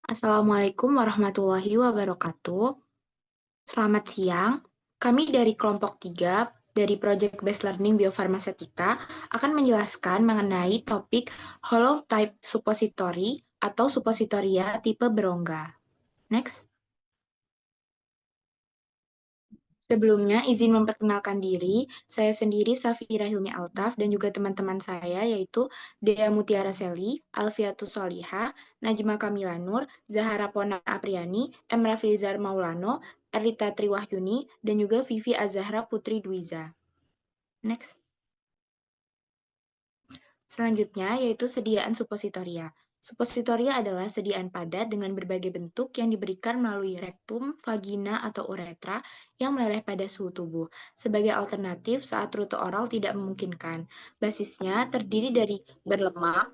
Assalamualaikum warahmatullahi wabarakatuh. Selamat siang. Kami dari kelompok 3 dari Project Based Learning Biofarmasetika akan menjelaskan mengenai topik Hollow Type Suppository atau supositoria tipe berongga. Next. Sebelumnya, izin memperkenalkan diri, saya sendiri Safira Hilmi Altaf dan juga teman-teman saya yaitu Dea Mutiara Seli, Alfiatus Soliha, Najma Kamila Nur, Zahara Pona Apriani, Emra Filizar Maulano, Erlita Triwahyuni, dan juga Vivi Azahra Putri Dwiza. Next. Selanjutnya yaitu sediaan supositoria. Supositoria adalah sediaan padat dengan berbagai bentuk yang diberikan melalui rektum, vagina, atau uretra yang meleleh pada suhu tubuh. Sebagai alternatif saat rute oral tidak memungkinkan. Basisnya terdiri dari berlemak,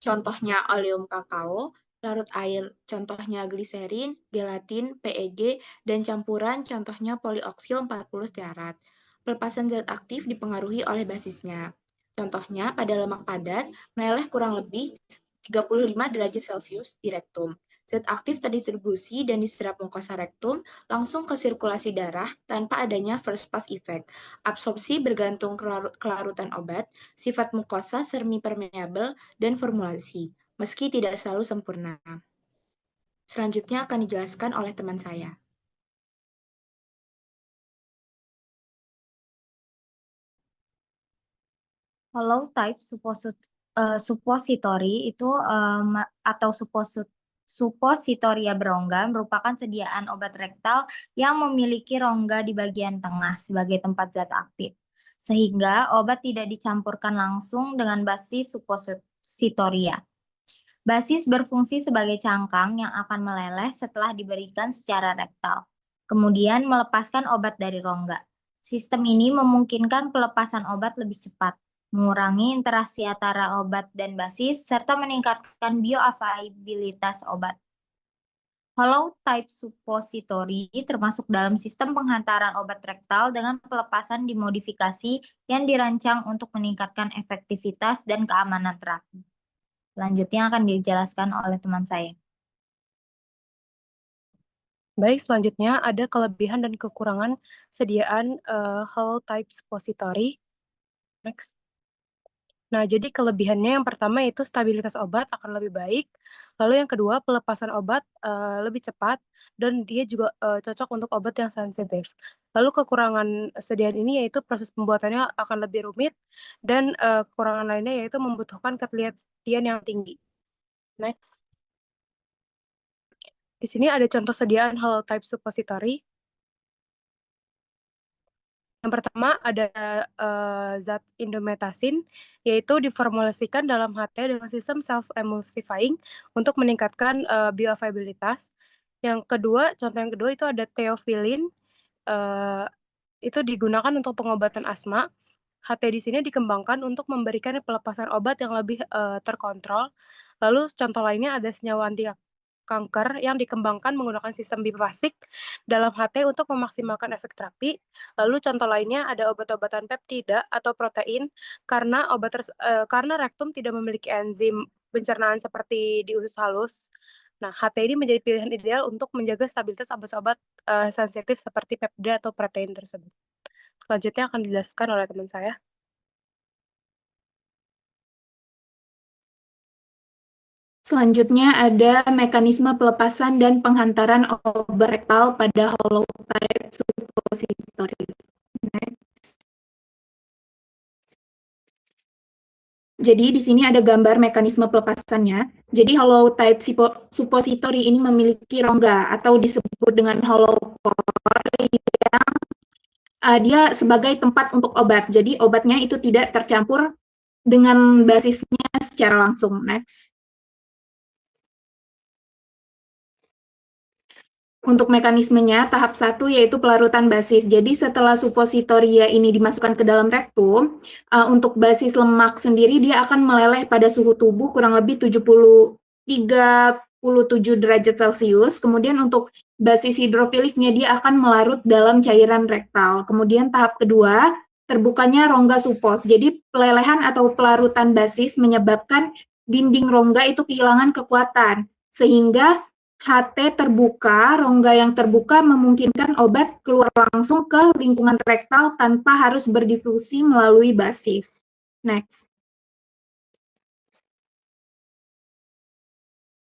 contohnya oleum kakao, larut air, contohnya gliserin, gelatin, PEG, dan campuran, contohnya polioksil 40 stearat. Pelepasan zat aktif dipengaruhi oleh basisnya. Contohnya, pada lemak padat, meleleh kurang lebih 35 derajat Celcius di rektum. Zat aktif terdistribusi dan diserap mukosa rektum langsung ke sirkulasi darah tanpa adanya first pass effect. Absorpsi bergantung kelarutan obat, sifat mukosa semi-permeabel, dan formulasi, meski tidak selalu sempurna. Selanjutnya akan dijelaskan oleh teman saya. Hollow type suppository itu atau suppositoria berongga merupakan sediaan obat rektal yang memiliki rongga di bagian tengah sebagai tempat zat aktif, sehingga obat tidak dicampurkan langsung dengan basis suppositoria. Basis berfungsi sebagai cangkang yang akan meleleh setelah diberikan secara rektal, kemudian melepaskan obat dari rongga. Sistem ini memungkinkan pelepasan obat lebih cepat, mengurangi interaksi antara obat dan basis, serta meningkatkan bioavailabilitas obat. Hollow type suppository termasuk dalam sistem penghantaran obat rektal dengan pelepasan dimodifikasi yang dirancang untuk meningkatkan efektivitas dan keamanan terapi. Selanjutnya akan dijelaskan oleh teman saya. Baik, selanjutnya ada kelebihan dan kekurangan sediaan hollow type suppository. Next. Nah, jadi kelebihannya yang pertama itu stabilitas obat akan lebih baik. Lalu yang kedua, pelepasan obat lebih cepat dan dia juga cocok untuk obat yang sensitif. Lalu kekurangan sediaan ini yaitu proses pembuatannya akan lebih rumit dan kekurangan lainnya yaitu membutuhkan ketelitian yang tinggi. Next. Di sini ada contoh sediaan hollow type suppository. Yang pertama ada zat indomethacin, yaitu diformulasikan dalam HT dengan sistem self-emulsifying untuk meningkatkan bioavailabilitas. Contoh yang kedua itu ada theophylline, itu digunakan untuk pengobatan asma. HT di sini dikembangkan untuk memberikan pelepasan obat yang lebih terkontrol. Lalu contoh lainnya ada senyawa anti kanker yang dikembangkan menggunakan sistem bifasik dalam HT untuk memaksimalkan efek terapi. Lalu contoh lainnya ada obat-obatan peptida atau protein karena rektum tidak memiliki enzim pencernaan seperti di usus halus. Nah, HT ini menjadi pilihan ideal untuk menjaga stabilitas obat-obat sensitif seperti peptida atau protein tersebut. Selanjutnya akan dijelaskan oleh teman saya. Selanjutnya ada mekanisme pelepasan dan penghantaran obat rektal pada hollow type suppository. Jadi di sini ada gambar mekanisme pelepasannya. Jadi hollow type suppository ini memiliki rongga atau disebut dengan hollow core yang dia sebagai tempat untuk obat. Jadi obatnya itu tidak tercampur dengan basisnya secara langsung. Next. Untuk mekanismenya, tahap 1 yaitu pelarutan basis. Jadi setelah suppositoria ini dimasukkan ke dalam rektum, untuk basis lemak sendiri dia akan meleleh pada suhu tubuh kurang lebih 37 derajat Celcius. Kemudian untuk basis hidrofiliknya dia akan melarut dalam cairan rektal. Kemudian tahap kedua, terbukanya rongga supos. Jadi pelelehan atau pelarutan basis menyebabkan dinding rongga itu kehilangan kekuatan, sehingga HT terbuka, rongga yang terbuka memungkinkan obat keluar langsung ke lingkungan rektal tanpa harus berdifusi melalui basis. Next.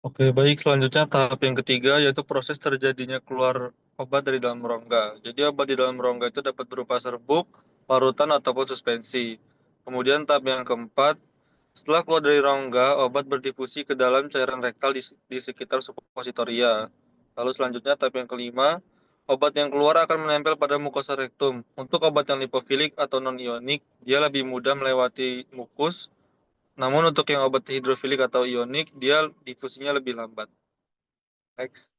Oke, baik. Selanjutnya tahap yang ketiga yaitu proses terjadinya keluar obat dari dalam rongga. Jadi obat di dalam rongga itu dapat berupa serbuk, parutan, ataupun suspensi. Kemudian tahap yang keempat, setelah keluar dari rongga, obat berdifusi ke dalam cairan rektal di sekitar suppositoria. Lalu selanjutnya tahap yang kelima, obat yang keluar akan menempel pada mukosa rektum. Untuk obat yang lipofilik atau non-ionik, dia lebih mudah melewati mukus. Namun untuk yang obat hidrofilik atau ionik, dia difusinya lebih lambat. Next.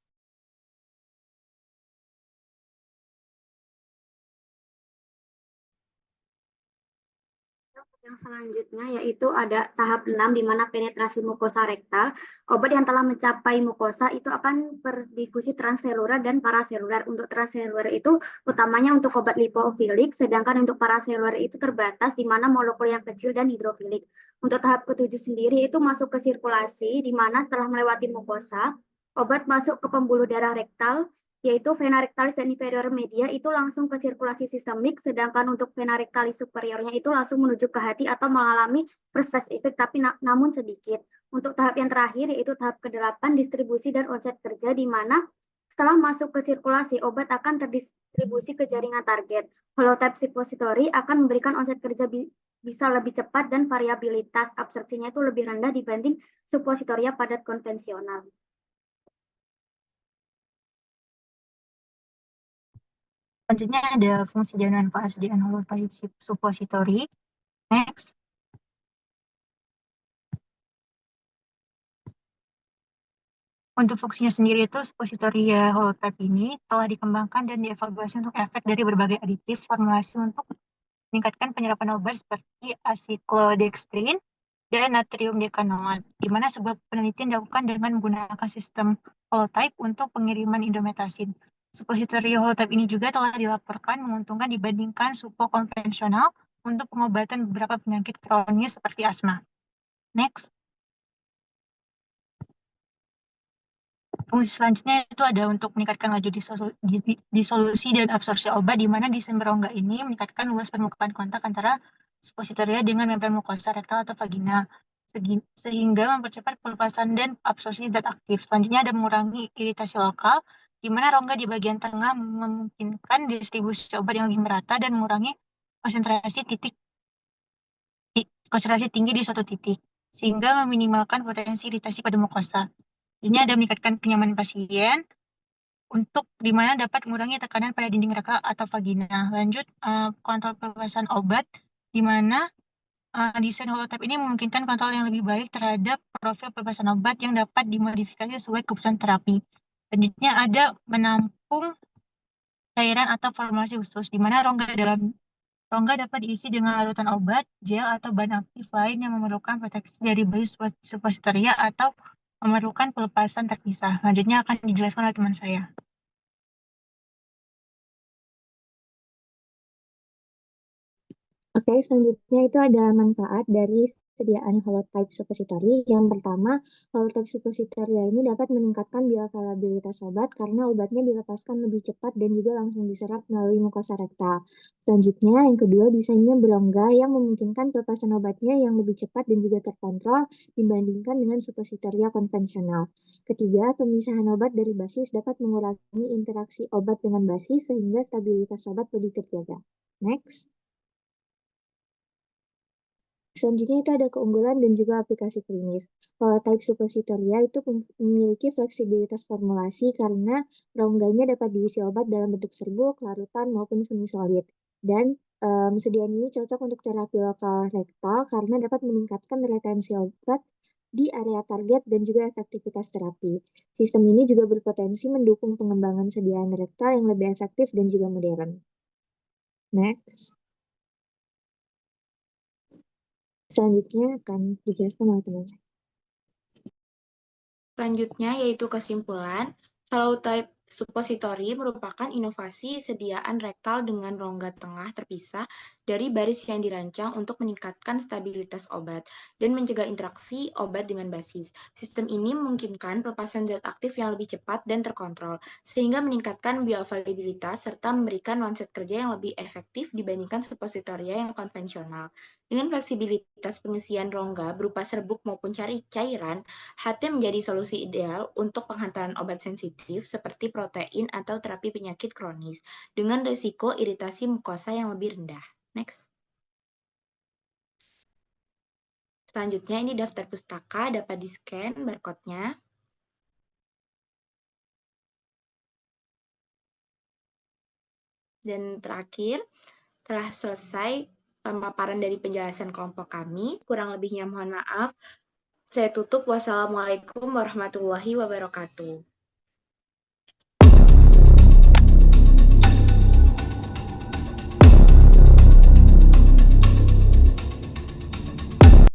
Yang selanjutnya yaitu ada tahap 6 di mana penetrasi mukosa rektal. Obat yang telah mencapai mukosa itu akan berdifusi transseluler dan paraseluler. Untuk transseluler itu utamanya untuk obat lipofilik, sedangkan untuk paraseluler itu terbatas di mana molekul yang kecil dan hidrofilik. Untuk tahap ketujuh sendiri itu masuk ke sirkulasi di mana setelah melewati mukosa, obat masuk ke pembuluh darah rektal yaitu vena rectalis dan inferior media itu langsung ke sirkulasi sistemik, sedangkan untuk vena rectalis superiornya itu langsung menuju ke hati atau mengalami first phase effect, tapi namun sedikit. Untuk tahap yang terakhir, yaitu tahap ke-8, distribusi dan onset kerja, di mana setelah masuk ke sirkulasi, obat akan terdistribusi ke jaringan target. Holotype suppository akan memberikan onset kerja bisa lebih cepat dan variabilitas absorpsinya itu lebih rendah dibanding suppositoria padat konvensional. Selanjutnya ada fungsi dan manfaat sediaan holotype suppository. Next. Untuk fungsinya sendiri itu suppositoria holotype ini telah dikembangkan dan dievaluasi untuk efek dari berbagai aditif formulasi untuk meningkatkan penyerapan obat seperti acyclodextrin dan natrium dekanoat, di mana sebuah penelitian dilakukan dengan menggunakan sistem holotype untuk pengiriman indometasin. Suppositoria holotype ini juga telah dilaporkan menguntungkan dibandingkan supo konvensional untuk pengobatan beberapa penyakit kronis seperti asma. Next. Fungsi selanjutnya itu ada untuk meningkatkan laju disolusi dan absorpsi obat, di mana desain berongga ini meningkatkan luas permukaan kontak antara suppositoria dengan membran mukosa rektal atau vagina, sehingga mempercepat pelepasan dan absorpsi zat aktif. Selanjutnya ada mengurangi iritasi lokal, di mana rongga di bagian tengah memungkinkan distribusi obat yang lebih merata dan mengurangi konsentrasi tinggi di suatu titik, sehingga meminimalkan potensi iritasi pada mukosa. Ini ada meningkatkan kenyamanan pasien untuk di mana dapat mengurangi tekanan pada dinding rektal atau vagina. Lanjut, kontrol pelepasan obat, di mana desain holotype ini memungkinkan kontrol yang lebih baik terhadap profil pelepasan obat yang dapat dimodifikasi sesuai kebutuhan terapi. Selanjutnya ada menampung cairan atau formulasi khusus, di mana rongga dapat diisi dengan larutan obat, gel, atau bahan aktif lain yang memerlukan proteksi dari basis suppositoria atau memerlukan pelepasan terpisah. Selanjutnya akan dijelaskan oleh teman saya. Oke, selanjutnya itu ada manfaat dari sediaan holotype suppository. Yang pertama, holotype suppositoria ini dapat meningkatkan bioavailabilitas obat karena obatnya dilepaskan lebih cepat dan juga langsung diserap melalui mukosa rektal. Selanjutnya, yang kedua, desainnya berongga yang memungkinkan pelepasan obatnya yang lebih cepat dan juga terkontrol dibandingkan dengan suppositoria konvensional. Ketiga, pemisahan obat dari basis dapat mengurangi interaksi obat dengan basis sehingga stabilitas obat lebih terjaga. Next. Selanjutnya itu ada keunggulan dan juga aplikasi klinis. Holotype suppositoria itu memiliki fleksibilitas formulasi karena rongganya dapat diisi obat dalam bentuk serbuk, larutan, maupun semi-solid. Dan sediaan ini cocok untuk terapi lokal rektal karena dapat meningkatkan retensi obat di area target dan juga efektivitas terapi. Sistem ini juga berpotensi mendukung pengembangan sediaan rektal yang lebih efektif dan juga modern. Next. Selanjutnya akan dijelaskan oleh teman saya. Selanjutnya yaitu kesimpulan, holotype Supositori merupakan inovasi sediaan rektal dengan rongga tengah terpisah dari baris yang dirancang untuk meningkatkan stabilitas obat dan mencegah interaksi obat dengan basis. Sistem ini memungkinkan pelepasan zat aktif yang lebih cepat dan terkontrol, sehingga meningkatkan bioavailabilitas serta memberikan onset kerja yang lebih efektif dibandingkan supositoria yang konvensional. Dengan fleksibilitas pengisian rongga berupa serbuk maupun cairan, HT menjadi solusi ideal untuk penghantaran obat sensitif seperti protein atau terapi penyakit kronis dengan risiko iritasi mukosa yang lebih rendah. Next. Selanjutnya ini daftar pustaka, dapat di-scan barcode-nya. Dan terakhir, telah selesai pemaparan dari penjelasan kelompok kami. Kurang lebihnya mohon maaf. Saya tutup. Wassalamualaikum warahmatullahi wabarakatuh.